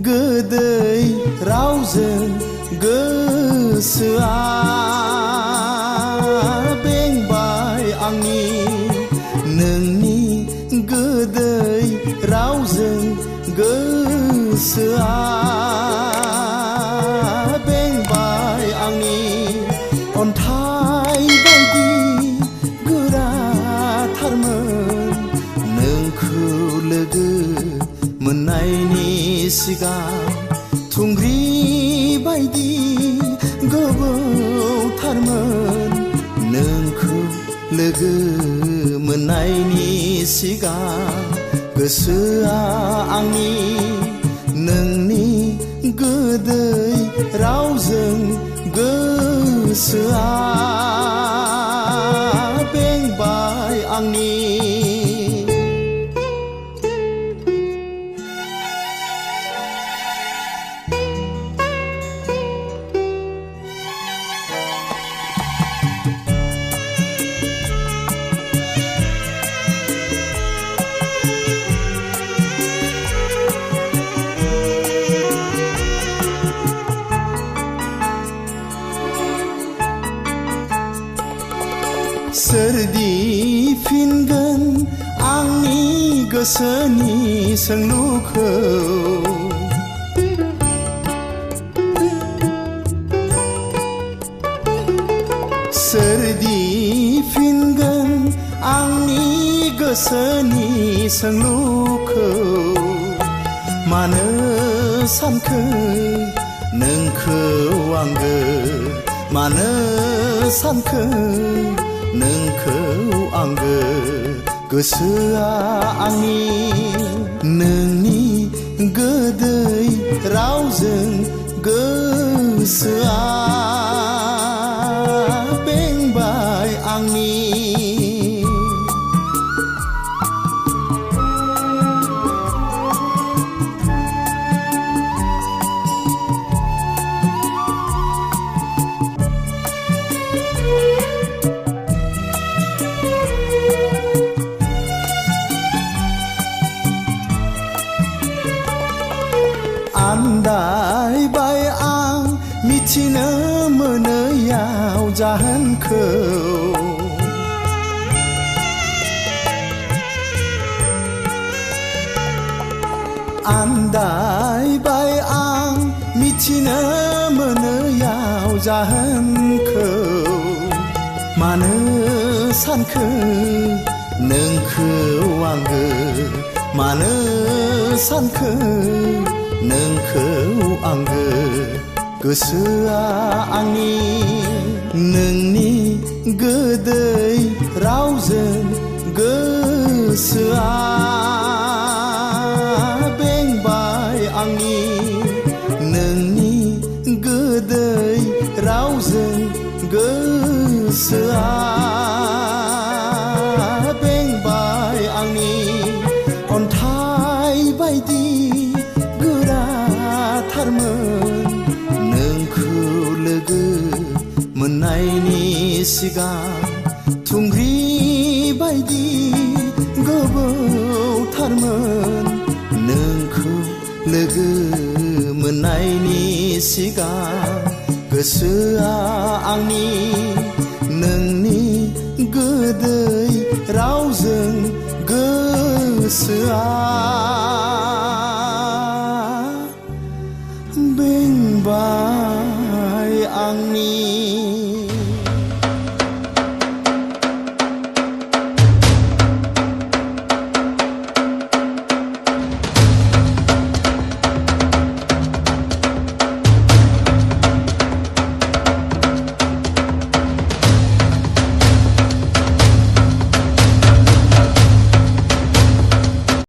गोदै रावजों गोसोआ बेंबाय आंनि नोंनि गोदै रावजों गोसोआ बेंबाय आंनि अन्थाइ बायदि गोराथारमोन नोंखौ लोगो मोननायनि सिगां थुंग्रि बायदि गोबौथारमोन नोंखौ लोगो मोननायनि सिगां गोसोआ आंनि नोंनि गोदै रावजों गोसोआ बेंबाय आंनि सोरदि फिनगोन आंनि गोसोनि सोंलुखौ सोरदि फिनगोन आंनि गोसोनि सोंलुखौ मानो सानखो नोंखौ आंगो मानो सानखो नोंखौ आंगो गोसोआ आंनि नोंनि गोदै रावजों गोसोआ बेंबाय आंनि आन्दायबाय आं मिथिनो मोनैयाव जाहोनखौ आन्दायबाय आं मिथिनो मोनैयाव जाहोनखौ मानो सानखो नोंखौ आंगो मानो सानखो नोंखौ आंगो गोसोआ आंनि नोंनि गोदै रावजों गोसोआ बेंबाय आंनि नोंनि गोदै रावजों गोसोआ बेंबाय आंनि अन्थाइ बायदि गोराथारमोन नोंखौ लोगो मोननायनि सिगां थुंग्रि बायदि गोबौथारमोन नोंखौ लोगो मोननायनि सिगां गोसोआ आंनि नोंनि गोदै रावजों गोसोआ